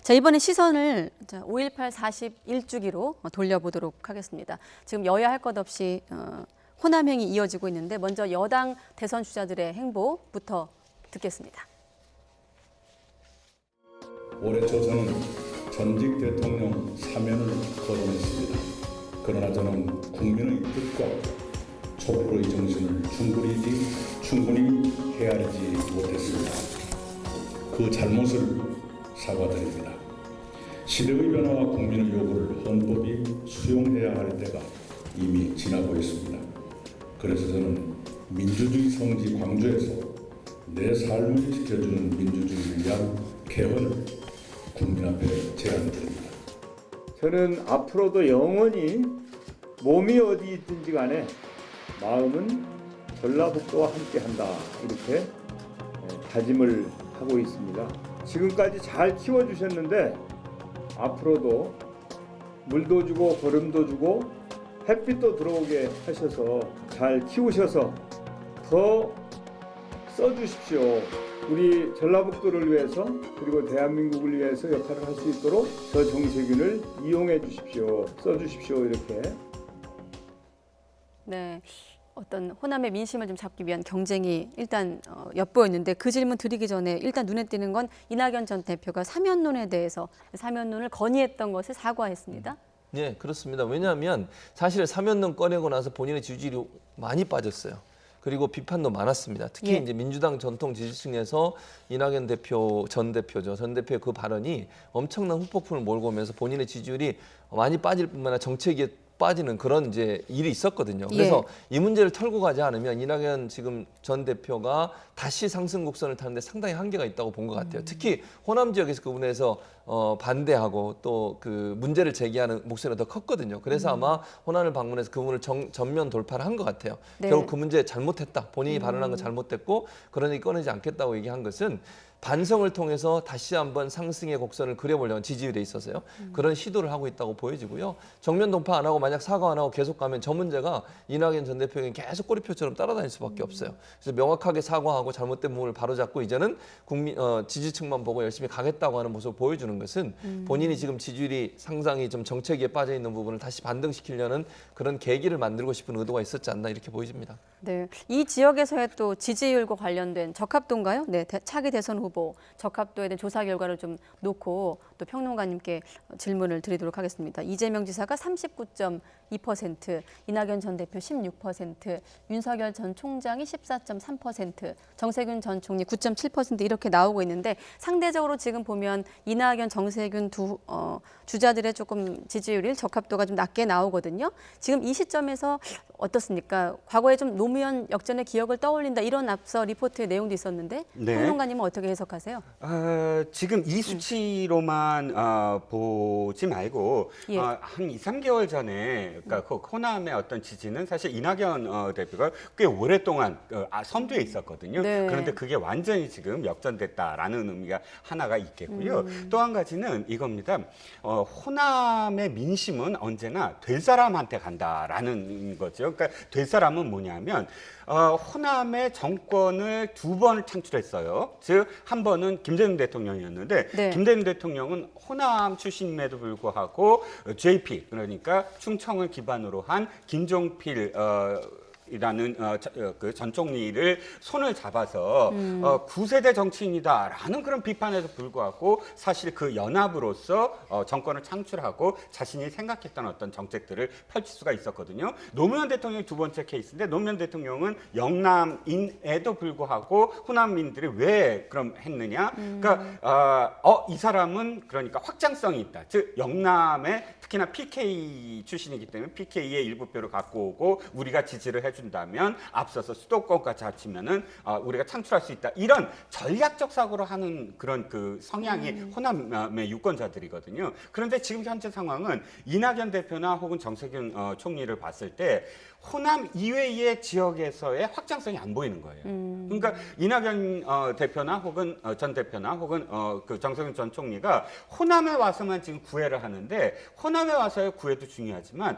자, 이번에 시선을 5.18 41주기로 돌려보도록 하겠습니다. 지금 여야 할 것 없이 호남행이 이어지고 있는데 먼저 여당 대선 주자들의 행보부터 듣겠습니다. 올해 초 저는 전직 대통령 사면을 거론했습니다. 그러나 저는 국민의 뜻과 촛불의 정신을 충분히 헤아리지 못했습니다. 그 잘못을 사과드립니다. 시대의 변화와 국민의 요구를 헌법이 수용해야 할 때가 이미 지나고 있습니다. 그래서 저는 민주주의 성지 광주에서 내 삶을 지켜주는 민주주의를 위한 개헌을 국민 앞에 제안드립니다. 저는 앞으로도 영원히 몸이 어디 있든지 간에 마음은 전라북도와 함께한다 이렇게 다짐을 하고 있습니다. 지금까지 잘 키워주셨는데 앞으로도 물도 주고 거름도 주고 햇빛도 들어오게 하셔서 잘 키우셔서 더 써주십시오. 우리 전라북도를 위해서 그리고 대한민국을 위해서 역할을 할 수 있도록 저 정세균을 이용해 주십시오. 써주십시오. 이렇게. 네, 어떤 호남의 민심을 좀 잡기 위한 경쟁이 일단 엿보였는데 그 질문 드리기 전에 일단 눈에 띄는 건 이낙연 전 대표가 사면론에 대해서 사면론을 건의했던 것을 사과했습니다. 네, 그렇습니다. 왜냐하면 사실 사면론 꺼내고 나서 본인의 지지율이 많이 빠졌어요. 그리고 비판도 많았습니다. 특히 이제 민주당 전통 지지층에서 이낙연 대표 전 대표의 그 발언이 엄청난 후폭풍을 몰고 오면서 본인의 지지율이 많이 빠질 뿐만 아니라 정책에 빠지는 그런 이제 일이 있었거든요. 그래서 이 문제를 털고 가지 않으면 이낙연 지금 전 대표가 다시 상승 곡선을 타는데 상당히 한계가 있다고 본 것 같아요. 특히 호남 지역에서 그 부분에서 반대하고 또 그 문제를 제기하는 목소리가 더 컸거든요. 그래서 아마 호남을 방문해서 그 부분을 전면 돌파를 한 것 같아요. 네. 결국 그 문제 잘못했다. 본인이 발언한 거 잘못됐고 그러니 꺼내지 않겠다고 얘기한 것은 반성을 통해서 다시 한번 상승의 곡선을 그려보려는 지지율에 있어서요. 그런 시도를 하고 있다고 보여지고요. 정면 돌파 안 하고 만약 사과 안 하고 계속 가면 저 문제가 이낙연 전 대표에게 계속 꼬리표처럼 따라다닐 수밖에 없어요. 그래서 명확하게 사과하고 잘못된 부분을 바로잡고 이제는 국민 지지층만 보고 열심히 가겠다고 하는 모습을 보여주는 것은 본인이 지금 지지율이 상당히 좀 정체기에 빠져 있는 부분을 다시 반등시키려는 그런 계기를 만들고 싶은 의도가 있었지 않나 이렇게 보여집니다. 네, 이 지역에서의 또 지지율과 관련된 적합도인가요? 네, 차기 대선 후보 적합도에 대한 조사 결과를 좀 놓고 또 평론가님께 질문을 드리도록 하겠습니다. 이재명 지사가 39.2%, 이낙연 전 대표 16%, 윤석열 전 총장이 14.3%, 정세균 전 총리 9.7% 이렇게 나오고 있는데 상대적으로 지금 보면 이낙연, 정세균 두 주자들의 조금 지지율이 적합도가 좀 낮게 나오거든요. 지금 이 시점에서 어떻습니까? 과거에 좀 노무현 역전의 기억을 떠올린다 이런 앞서 리포트의 내용도 있었는데 평론가님은 어떻게 해석하세요? 지금 이 수치로만 보지 말고 한 2, 3개월 전에 그러니까 그 호남의 어떤 지지는 사실 이낙연 대표가 꽤 오랫동안 선두에 있었거든요. 네. 그런데 그게 완전히 지금 역전됐다라는 의미가 하나가 있겠고요. 또 한 가지는 이겁니다. 호남의 민심은 언제나 될 사람한테 간다라는 거죠. 그러니까 될 사람은 뭐냐면 호남의 정권을 두 번을 창출했어요. 즉 한 번은 김대중 대통령이었는데 네. 김대중 대통령은 호남 출신임에도 불구하고 JP 그러니까 충청을 기반으로 한 김종필 이라는 그 전 총리를 손을 잡아서 9세대 정치인이다라는 그런 비판에도 불구하고 사실 그 연합으로서 정권을 창출하고 자신이 생각했던 어떤 정책들을 펼칠 수가 있었거든요. 노무현 대통령이 두 번째 케이스인데 노무현 대통령은 영남인에도 불구하고 호남민들이 왜 그럼 했느냐? 그러니까 이 사람은 그러니까 확장성이 있다. 즉 영남에 특히나 PK 출신이기 때문에 PK의 일부 표를 갖고 오고 우리가 지지를 해준다면 앞서서 수도권까지 합치면은 우리가 창출할 수 있다. 이런 전략적 사고를 하는 그런 그 성향이 호남의 유권자들이거든요. 그런데 지금 현재 상황은 이낙연 대표나 혹은 정세균 총리를 봤을 때 호남 이외의 지역에서의 확장성이 안 보이는 거예요. 그러니까 이낙연 대표나 혹은 전 대표나 혹은 그 정세균 전 총리가 호남에 와서만 지금 구애를 하는데 호남에 와서의 구애도 중요하지만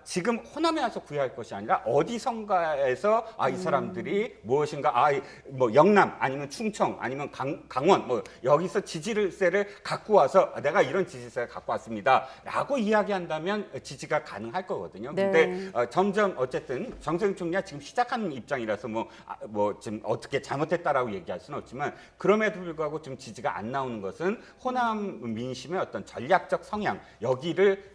지금 호남에 와서 구애할 것이 아니라 어디서 충청가에서 이 사람들이 무엇인가 뭐 영남 아니면 충청 아니면 강원 뭐 여기서 지지세를 갖고 와서 내가 이런 지지세를 갖고 왔습니다라고 이야기한다면 지지가 가능할 거거든요. 네. 근데 점점 어쨌든 정세균 총리가 지금 시작하는 입장이라서 뭐 지금 어떻게 잘못했다라고 얘기할 수는 없지만 그럼에도 불구하고 좀 지지가 안 나오는 것은 호남 민심의 어떤 전략적 성향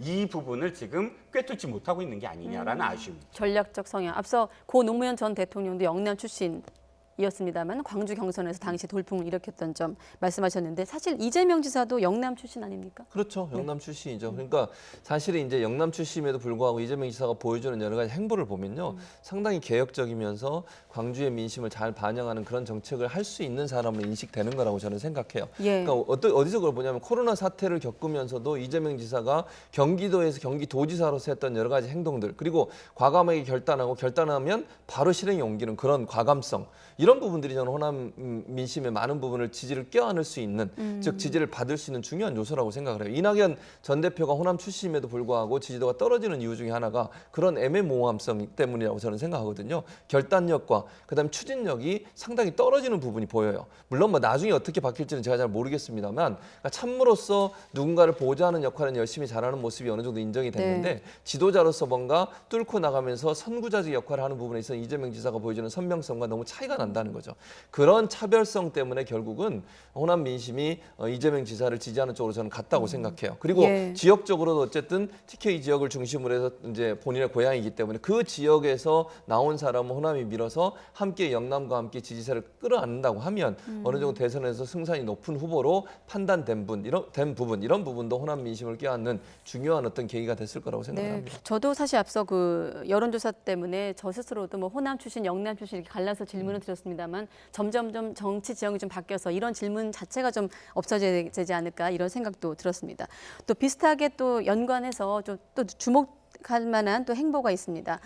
이 부분을 지금 꿰뚫지 못하고 있는 게 아니냐라는 아쉬움. 전략적 성향. 앞서 고 노무현 전 대통령도 영남 출신이었습니다만 광주 경선에서 당시 돌풍을 일으켰던 점 말씀하셨는데 사실 이재명 지사도 영남 출신 아닙니까? 그렇죠. 영남 출신이죠. 그러니까 사실은 이제 영남 출신임에도 불구하고 이재명 지사가 보여주는 여러 가지 행보를 보면요. 상당히 개혁적이면서 광주의 민심을 잘 반영하는 그런 정책을 할 수 있는 사람으로 인식되는 거라고 저는 생각해요. 예. 그러니까 어디서 그걸 보냐면 코로나 사태를 겪으면서도 이재명 지사가 경기도에서 경기도지사로서 했던 여러 가지 행동들 그리고 과감하게 결단하면 바로 실행에 옮기는 그런 과감성 이런 부분들이 저는 호남 민심의 많은 부분을 지지를 껴안을 수 있는 즉 지지를 받을 수 있는 중요한 요소라고 생각을 해요. 이낙연 전 대표가 호남 출신임에도 불구하고 지지도가 떨어지는 이유 중에 하나가 그런 애매모호함성 때문이라고 저는 생각하거든요. 결단력과 그다음 추진력이 상당히 떨어지는 부분이 보여요. 물론 뭐 나중에 어떻게 바뀔지는 제가 잘 모르겠습니다만 그러니까 참모로서 누군가를 보좌하는 역할은 열심히 잘하는 모습이 어느 정도 인정이 됐는데 네. 지도자로서 뭔가 뚫고 나가면서 선구자적 역할을 하는 부분에 있어서 이재명 지사가 보여주는 선명성과 너무 차이가 난다는 거죠. 그런 차별성 때문에 결국은 호남 민심이 이재명 지사를 지지하는 쪽으로 저는 갔다고 생각해요. 그리고 예. 지역적으로도 어쨌든 TK 지역을 중심으로 해서 이제 본인의 고향이기 때문에 그 지역에서 나온 사람은 호남이 밀어서 함께 영남과 함께 지지세를 끌어안는다고 하면 어느 정도 대선에서 승산이 높은 후보로 판단된 부분 이런 부분도 호남 민심을 껴안는 중요한 어떤 계기가 됐을 거라고 네, 생각합니다. 저도 사실 앞서 그 여론조사 때문에 저 스스로도 뭐 호남 출신, 영남 출신 이렇게 갈라서 질문을 드렸습니다만 점점 정치 지형이 좀 바뀌어서 이런 질문 자체가 좀 없어져야 되지 않을까 이런 생각도 들었습니다. 또 비슷하게 또 연관해서 좀 또 주목할 만한 또 행보가 있습니다.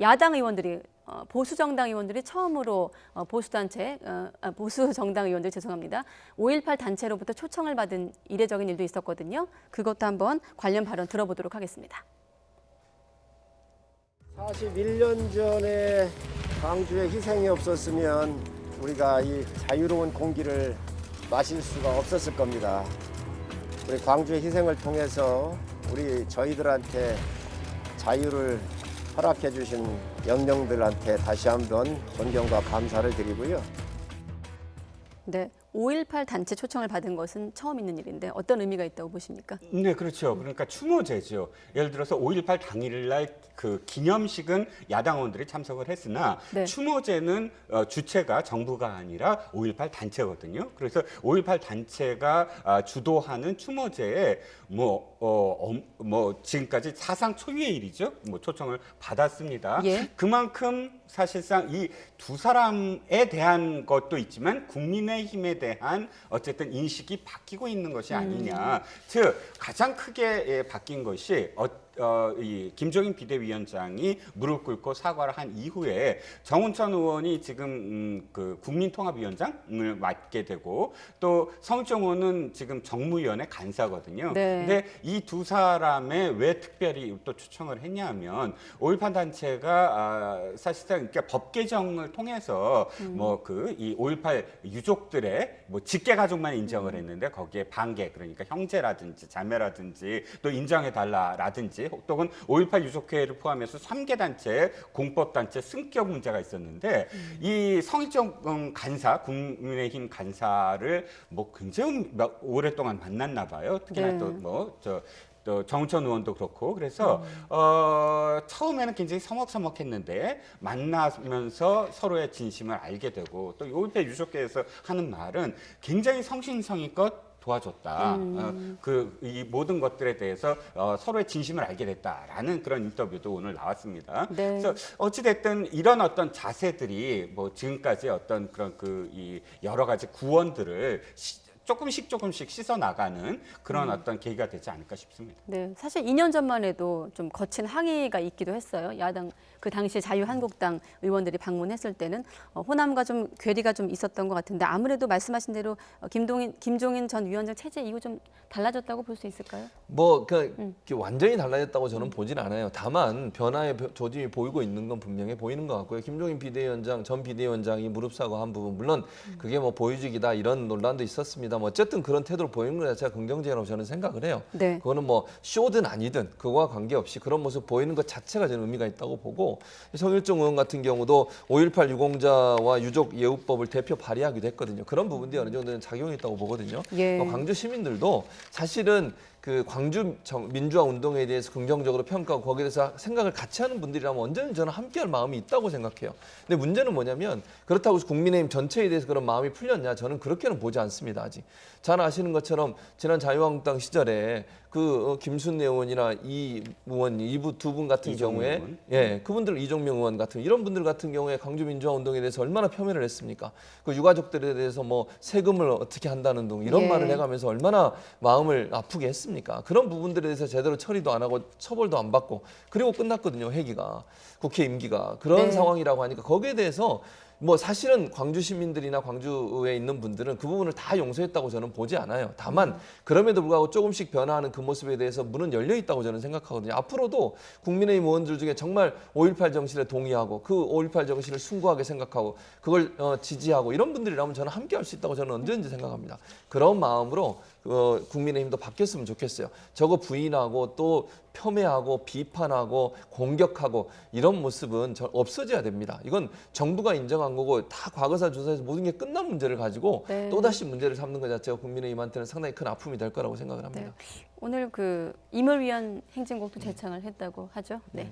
야당 의원들이 보수 정당 의원들이 처음으로 보수 정당 의원들 죄송합니다. 5.18 단체로부터 초청을 받은 이례적인 일도 있었거든요. 그것도 한번 관련 발언 들어보도록 하겠습니다. 41년 전에 광주에 희생이 없었으면 우리가 이 자유로운 공기를 마실 수가 없었을 겁니다. 우리 광주의 희생을 통해서 저희들한테 자유를 허락해 주신 영령들한테 다시 한번 존경과 감사를 드리고요. 네, 5.18 단체 초청을 받은 것은 처음 있는 일인데 어떤 의미가 있다고 보십니까? 네, 그렇죠. 그러니까 추모제죠. 예를 들어서 5.18 당일날 그 기념식은 야당 의원들이 참석을 했으나 네. 추모제는 주체가 정부가 아니라 5.18 단체거든요. 그래서 5.18 단체가 주도하는 추모제에 지금까지 사상 초유의 일이죠. 초청을 받았습니다. 예. 그만큼 사실상 이 두 사람에 대한 것도 있지만 국민의힘에 대한 어쨌든 인식이 바뀌고 있는 것이 아니냐. 즉 가장 크게 바뀐 것이 이 김종인 비대위원장이 무릎 꿇고 사과를 한 이후에 정운천 의원이 지금 그 국민통합위원장을 맡게 되고 또 성일종 의원은 지금 정무위원회 간사거든요. 네. 근데 이 두 사람에 왜 특별히 또 초청을 했냐면 5.18 단체가 사실상 그러니까 법 개정을 통해서 이 5.18 유족들의 직계 가족만 인정을 했는데 거기에 반계 그러니까 형제라든지 자매라든지 또 인정해 달라라든지 혹은 5.18 유족회를 포함해서 3개 단체 공법 단체 승격 문제가 있었는데 이 성일종 간사 국민의힘 간사를 굉장히 오랫동안 만났나 봐요. 특히나 네. 또 정운천 의원도 그렇고 그래서 처음에는 굉장히 서먹서먹했는데 만나면서 서로의 진심을 알게 되고 또 5.18 유족회에서 하는 말은 굉장히 성심성의껏 도와줬다. 이 모든 것들에 대해서 서로의 진심을 알게 됐다라는 그런 인터뷰도 오늘 나왔습니다. 네. 그래서 어찌 됐든 이런 어떤 자세들이 지금까지 어떤 그런 이 여러 가지 구원들을 조금씩 씻어 나가는 그런 어떤 계기가 되지 않을까 싶습니다. 네, 사실 2년 전만 해도 좀 거친 항의가 있기도 했어요. 야당 그 당시 자유한국당 의원들이 방문했을 때는 호남과 좀 괴리가 좀 있었던 것 같은데 아무래도 말씀하신 대로 김종인 전 위원장 체제 이후 좀 달라졌다고 볼 수 있을까요? 뭐 그냥 완전히 달라졌다고 저는 보진 않아요. 다만 변화의 조짐이 보이고 있는 건 분명해 보이는 것 같고요. 김종인 비대위원장 전 비대위원장이 무릎 사과한 부분 물론 그게 뭐 보여주기다 이런 논란도 있었습니다. 뭐 어쨌든 그런 태도를 보이는 것 자체가 긍정적이라고 저는 생각을 해요. 네. 그거는 뭐 쇼든 아니든 그거와 관계없이 그런 모습 보이는 것 자체가 저는 의미가 있다고 보고 성일종 의원 같은 경우도 5.18 유공자와 유족 예우법을 대표 발의하기도 했거든요. 그런 부분들이 어느 정도는 작용이 있다고 보거든요. 예. 광주 시민들도 사실은 그 광주 민주화 운동에 대해서 긍정적으로 평가하고 거기에 대해서 생각을 같이 하는 분들이라면 언제든 저는 함께할 마음이 있다고 생각해요. 근데 문제는 뭐냐면 그렇다고 해서 국민의힘 전체에 대해서 그런 마음이 풀렸냐? 저는 그렇게는 보지 않습니다. 아직. 잘 아시는 것처럼 지난 자유한국당 시절에 그 김순례 의원이나 이 의원 이부 두 분 같은 경우에 의원. 예 그분들 이종명 의원 같은 이런 분들 같은 경우에 광주 민주화 운동에 대해서 얼마나 폄훼를 했습니까? 그 유가족들에 대해서 뭐 세금을 어떻게 한다는 등 이런 예. 말을 해가면서 얼마나 마음을 아프게 했습니까? 그런 부분들에 대해서 제대로 처리도 안 하고 처벌도 안 받고 그리고 끝났거든요 회기가 국회 임기가 그런 네. 상황이라고 하니까 거기에 대해서 뭐 사실은 광주 시민들이나 광주에 있는 분들은 그 부분을 다 용서했다고 저는 보지 않아요. 다만 그럼에도 불구하고 조금씩 변화하는 그 모습에 대해서 문은 열려 있다고 저는 생각하거든요. 앞으로도 국민의힘 의원들 중에 정말 5.18 정신에 동의하고 그 5.18 정신을 숭고하게 생각하고 그걸 지지하고 이런 분들이라면 저는 함께 할 수 있다고 저는 언제든지 생각합니다. 그런 마음으로 국민의힘도 바뀌었으면 좋겠어요. 저거 부인하고 또 폄훼하고 비판하고 공격하고 이런 모습은 없어져야 됩니다. 이건 정부가 인정한 거고 다 과거사 조사에서 모든 게 끝난 문제를 가지고 네. 또다시 문제를 삼는 것 자체가 국민의힘한테는 상당히 큰 아픔이 될 거라고 생각을 합니다. 네. 오늘 그 임을 위한 행진곡도 제창을 했다고 하죠. 네.